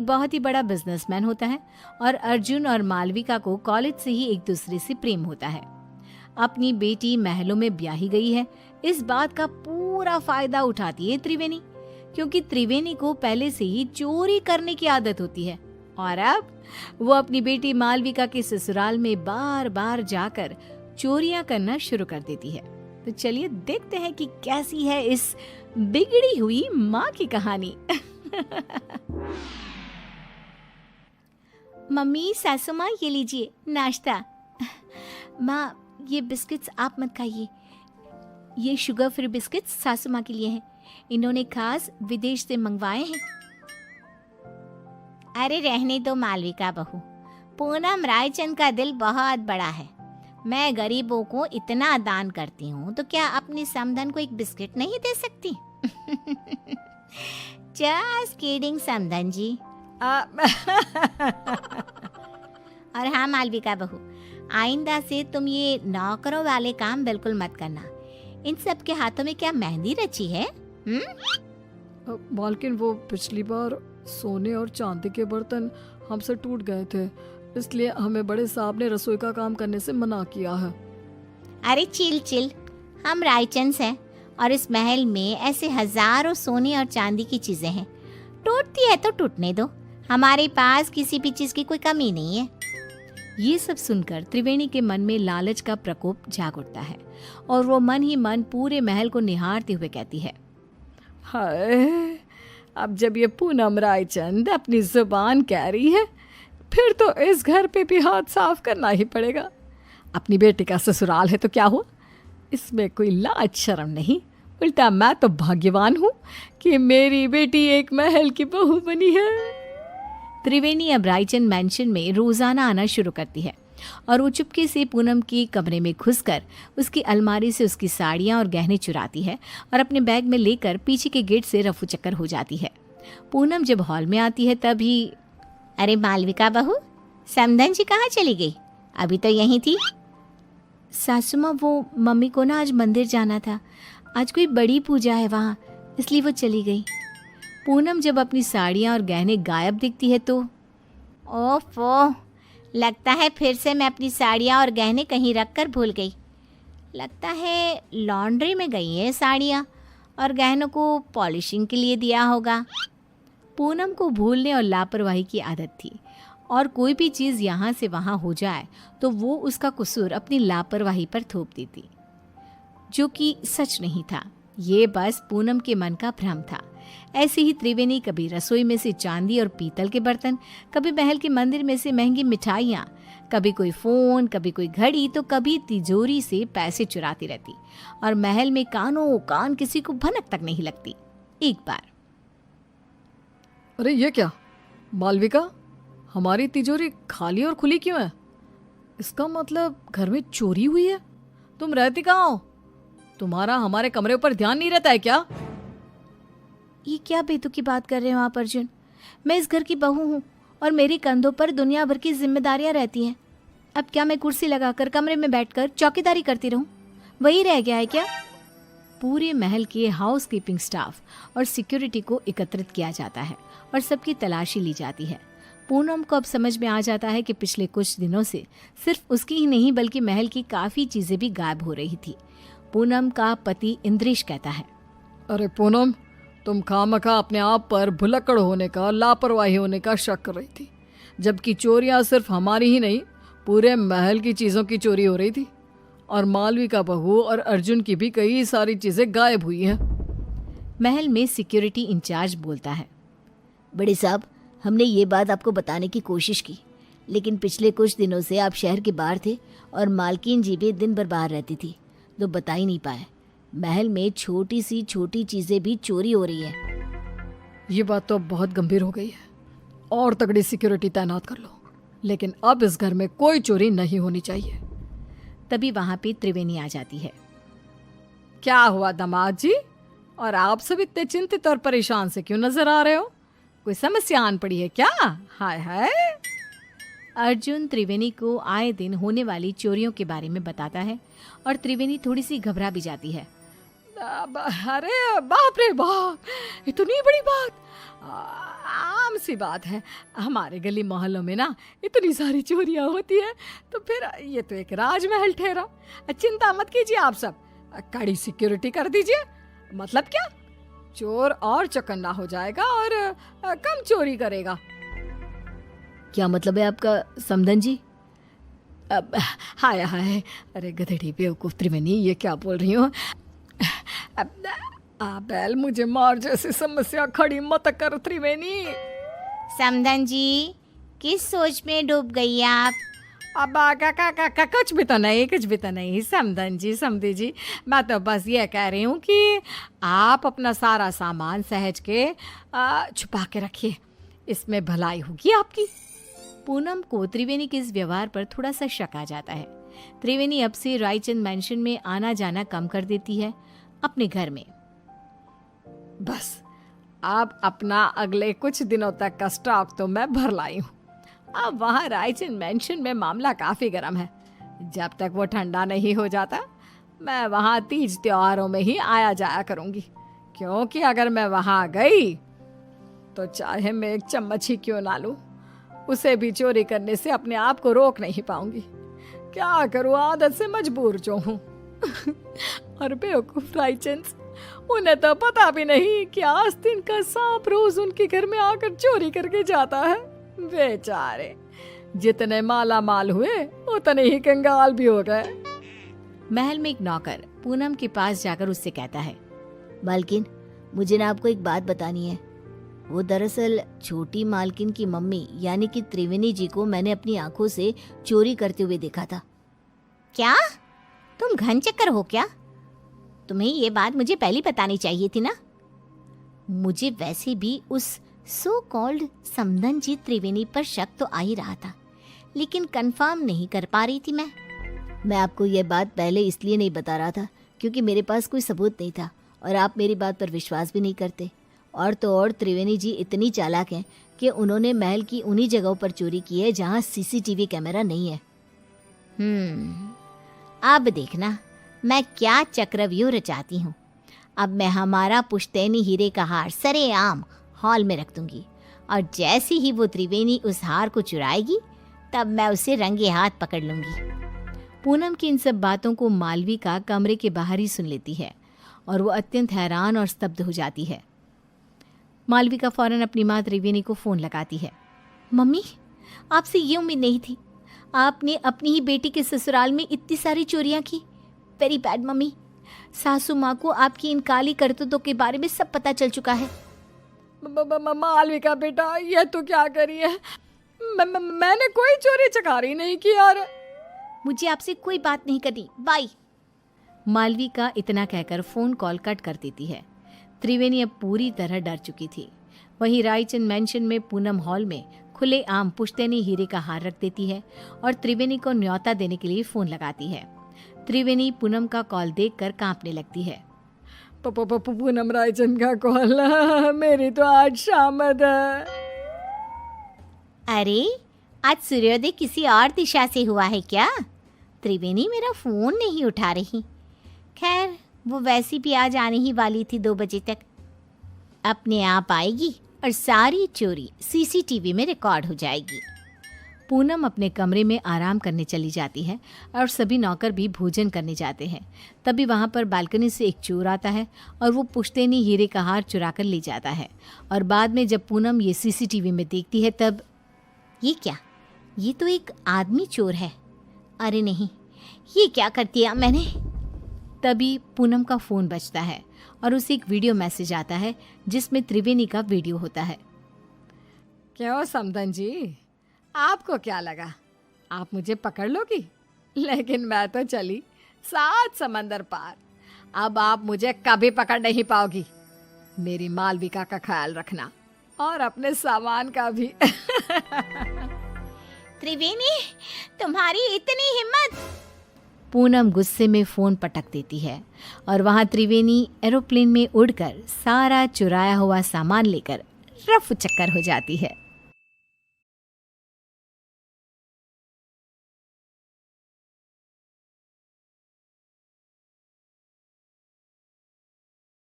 एक बहुत ही बड़ा बिजनेसमैन होता है और अर्जुन और मालविका को कॉलेज से ही एक दूसरे से प्रेम होता है। अपनी बेटी महलों में ब्याही गई है, इस बात का पूरा फायदा उठाती है त्रिवेणी, क्योंकि त्रिवेणी को पहले से ही चोरी करने की आदत होती है और अब वो अपनी बेटी मालविका के ससुराल में बार बार जाकर चोरियां करना शुरू कर देती है। तो चलिए देखते हैं कि कैसी है इस बिगड़ी हुई माँ की कहानी। मम्मी, सासू माँ, ये लीजिए नाश्ता। माँ, ये बिस्किट्स आप मत खाइए, ये शुगर फ्री बिस्किट्स सासू माँ के लिए हैं, इन्होंने खास विदेश से मंगवाए हैं। अरे रहने दो मालविका बहू, पूनम रायचंद का दिल बहुत बड़ा है। मैं गरीबों को इतना दान करती हूँ तो क्या अपनी समधन को एक बिस्किट नहीं दे सकती? जस्ट किडिंग समधन जी। और हाँ मालविका बहू, आइंदा से तुम ये नौकरों वाले काम बिल्कुल मत करना। इन सब के हाथों में क्या मेहंदी रची है? मालकिन, वो पिछली बार सोने और चांदी के बर्तन हमसे टूट गए थे, इसलिए हमें बड़े साहब ने रसोई का काम करने से मना किया है। अरे चिल चिल, हम रायचंद हैं और इस महल में ऐसे हजारों सोने और चांदी की चीजें हैं, टूटती है तो टूटने दो, हमारे पास किसी भी चीज की कोई कमी नहीं है। ये सब सुनकर त्रिवेणी के मन में लालच का प्रकोप जाग उठता है और वो मन ही मन पूरे महल को निहारते हुए कहती है, हाय, अब जब ये पूनम रायचंद अपनी जुबान कह रही है, फिर तो इस घर पे भी हाथ साफ करना ही पड़ेगा। अपनी बेटी का ससुराल है तो क्या हुआ, इसमें कोई लाज शर्म नहीं, उल्टा मैं तो भाग्यवान हूँ कि मेरी बेटी एक महल की बहू बनी है। त्रिवेणी अब रायचंद मैंशन में रोजाना आना शुरू करती है और वो चुपके से पूनम के कमरे में घुसकर उसकी अलमारी से उसकी साड़ियाँ और गहने चुराती है और अपने बैग में लेकर पीछे के गेट से रफू चक्कर हो जाती है। पूनम जब हॉल में आती है तभी, अरे मालविका बहू, समधन जी कहाँ चली गई? अभी तो यहीं थी। सासू माँ, वो मम्मी को ना आज मंदिर जाना था, आज कोई बड़ी पूजा है वहाँ, इसलिए वो चली गई। पूनम जब अपनी साड़ियाँ और गहने गायब दिखती है तो, ओफो, लगता है फिर से मैं अपनी साड़ियाँ और गहने कहीं रख कर भूल गई। लगता है लॉन्ड्री में गई है साड़ियाँ और गहनों को पॉलिशिंग के लिए दिया होगा। पूनम को भूलने और लापरवाही की आदत थी और कोई भी चीज़ यहाँ से वहाँ हो जाए तो वो उसका कसूर अपनी लापरवाही पर थोप देती, जो कि सच नहीं था। ये बस पूनम के मन का भ्रम था। ऐसे ही त्रिवेणी कभी रसोई में से चांदी और पीतल के बर्तन, कभी महल के मंदिर में से महंगी मिठाइयाँ, कभी कोई फोन, कभी कोई घड़ी, तो कभी तिजोरी से पैसे चुराती रहती और महल में कानों कान किसी को भनक तक नहीं लगती। एक बार, अरे ये क्या मालविका, हमारी तिजोरी खाली और खुली क्यों है? इसका मतलब घर में चोरी हुई है। तुम रहती कहाँ हो? तुम्हारा हमारे कमरे ऊपर ध्यान नहीं रहता है क्या? ये क्या बेतुकी बात कर रहे हो आप अर्जुन? मैं इस घर की बहू हूँ और मेरे कंधों पर दुनिया भर की जिम्मेदारियां रहती हैं। अब क्या मैं कुर्सी लगाकर कमरे में बैठकर चौकीदारी करती रहूं? वही रह गया है क्या? पूरे महल के हाउस कीपिंग स्टाफ और सिक्योरिटी को एकत्रित किया जाता है और सबकी तलाशी ली जाती है। पूनम को अब समझ में आ जाता है कि पिछले कुछ दिनों से सिर्फ उसकी ही नहीं बल्कि महल की काफ़ी चीज़ें भी गायब हो रही थी। पूनम का पति इंद्रेश कहता है, अरे पूनम, तुम खामखा अपने आप पर भुलक्कड़ होने का, लापरवाही होने का शक कर रही थी, जबकि चोरियां सिर्फ हमारी ही नहीं पूरे महल की चीज़ों की चोरी हो रही थी और मालविका बहू और अर्जुन की भी कई सारी चीज़ें गायब हुई हैं। महल में सिक्योरिटी इंचार्ज बोलता है, बड़े साहब, हमने ये बात आपको बताने की कोशिश की, लेकिन पिछले कुछ दिनों से आप शहर के बाहर थे और मालकिन जी भी दिन भर बाहर रहती थी, तो बता ही नहीं पाए। महल में छोटी सी छोटी चीज़ें भी चोरी हो रही है। ये बात तो अब बहुत गंभीर हो गई है और तगड़ी सिक्योरिटी तैनात कर लो, लेकिन अब इस घर में कोई चोरी नहीं होनी चाहिए। तभी वहाँ पे त्रिवेणी आ जाती है। क्या हुआ दामाद जी, और आप सब इतने चिंतित और परेशान से क्यों नजर आ रहे हो? कोई समस्या आन पड़ी है क्या? हाय हाय। अर्जुन त्रिवेणी को आए दिन होने वाली चोरियों के बारे में बताता है और त्रिवेणी थोड़ी सी घबरा भी जाती है। अरे बाप रे बाप, इतनी बड़ी बात। आम सी बात है, हमारे गली मोहल्लों में ना इतनी सारी चोरियां होती है, तो फिर ये तो एक राजमहल ठहरा। चिंता मत कीजिए आप सब, कड़ी सिक्योरिटी कर दीजिए। मतलब क्या, चोर और चौकन्ना हो जाएगा और कम चोरी करेगा। क्या मतलब है आपका समधन जी? हाय हाय, अरे गधेड़ी बेवकूफ त्रिवेणी, ये क्या बोल रही हो? बैल, मुझे मार जैसी समस्या खड़ी मत कर त्रिवेणी। समधन जी, किस सोच में डूब गई आप? अब कुछ भी तो नहीं समधन जी, समधी जी, मैं तो बस ये कह रही हूँ कि आप अपना सारा सामान सहेज के छुपा के रखिए, इसमें भलाई होगी आपकी। पूनम को त्रिवेणी के इस व्यवहार पर थोड़ा सा शक आ जाता है। त्रिवेणी अब से रायचंद मैंशन में आना जाना कम कर देती है अपने घर में। बस अब अपना अगले कुछ दिनों तक का स्टॉक तो मैं भर लाई हूँ। अब वहाँ रायचंद मैंशन में मामला काफ़ी गर्म है। जब तक वो ठंडा नहीं हो जाता, मैं वहाँ तीज त्योहारों में ही आया जाया करूँगी, क्योंकि अगर मैं वहाँ गई तो चाहे मैं एक चम्मच ही क्यों ना लूँ, उसे भी चोरी करने से अपने आप को रोक नहीं पाऊंगी। क्या करूँ, आदत से मजबूर जो हूँ। और बेवकूफ रायचंद, उन्हें तो पता भी नहीं कि आस्तीन का सांप रोज उनके घर में आकर चोरी करके जाता है। बेचारे जितने माला माल हुए उतने ही कंगाल भी हो गए। महल में एक नौकर पूनम के पास जाकर उससे कहता है, मालकिन, मुझे ना आपको एक बात बतानी है। वो दरअसल छोटी मालकिन की मम्मी यानी कि त्रिवेणी जी को मैंने अपनी आंखों से चोरी करते हुए देखा था। क्या तुम घन चक्कर हो क्या? तुम्हें ये बात मुझे पहले बतानी चाहिए थी ना। मुझे वैसे भी उस सो कॉल्ड समधन जी त्रिवेणी पर शक तो आ ही रहा था, लेकिन कंफर्म नहीं कर पा रही थी मैं आपको ये बात पहले इसलिए नहीं बता रहा था क्योंकि मेरे पास कोई सबूत नहीं था और आप मेरी बात पर विश्वास भी नहीं करते। और तो और त्रिवेणी जी इतनी चालाक हैं कि उन्होंने महल की उन्हीं जगहों पर चोरी की है जहां सीसीटीवी कैमरा नहीं है। अब देखना मैं क्या चक्रव्यूह रचाती हूँ। अब मैं हमारा पुश्तैनी हीरे का हार सरेआम हॉल में रख दूंगी, और जैसे ही वो त्रिवेणी उस हार को चुराएगी तब मैं उसे रंगे हाथ पकड़ लूंगी। पूनम की इन सब बातों को मालविका कमरे के बाहर ही सुन लेती है और वो अत्यंत हैरान और स्तब्ध हो जाती है। मालविका फौरन अपनी माँ त्रिवेणी को फ़ोन लगाती है। मम्मी, आपसे ये उम्मीद नहीं थी। आपने अपनी ही बेटी के ससुराल में इतनी सारी चोरियां की। Very bad mummy. सासू माँ को आपकी इन काली करतूतों के बारे में सब पता चल चुका है। मालविका बेटा, ये तो क्या करी है? मैंने कोई चोरी चकारी नहीं की। और मुझे आपसे कोई बात नहीं करनी, बाय। मालविका इतना कहकर फ़ोन कॉल कट कर देती है। त्रिवेणी अब पूरी तरह डर चुकी थी। वहीं रायचंद मैंशन में पूनम हॉल में खुले आम पुश्तैनी हीरे का हार रख देती है और त्रिवेणी को न्योता देने के लिए फ़ोन लगाती है। त्रिवेणी पूनम का कॉल देखकर कांपने लगती है। पूनम रायचंद का कॉल, मेरी तो आज शामद है। अरे, आज सूर्योदय किसी और दिशा से हुआ है क्या? त्रिवेणी मेरा फ़ोन नहीं उठा रही। खैर, वो वैसी भी आज आने ही वाली थी 2 बजे तक। अपने आप आएगी और सारी चोरी सीसीटीवी में रिकॉर्ड हो जाएगी। पूनम अपने कमरे में आराम करने चली जाती है और सभी नौकर भी भोजन करने जाते हैं। तभी वहाँ पर बालकनी से एक चोर आता है और वो पुश्तैनी हीरे का हार चुरा कर ले जाता है। और बाद में जब पूनम ये सीसीटीवी में देखती है तब, ये क्या, ये तो एक आदमी चोर है। अरे नहीं, ये क्या कर दिया मैंने। तभी पूनम का फ़ोन बजता है और उसे एक वीडियो मैसेज आता है जिसमें त्रिवेणी का वीडियो होता है। क्यों समधन जी, आपको क्या लगा आप मुझे पकड़ लोगी? लेकिन मैं तो चली 7 समंदर पार। अब आप मुझे कभी पकड़ नहीं पाओगी। मेरी मालविका का ख्याल रखना और अपने सामान का भी। त्रिवेणी, तुम्हारी इतनी हिम्मत! पूनम गुस्से में फ़ोन पटक देती है और वहाँ त्रिवेणी एरोप्लेन में उड़कर सारा चुराया हुआ सामान लेकर रफ चक्कर हो जाती है।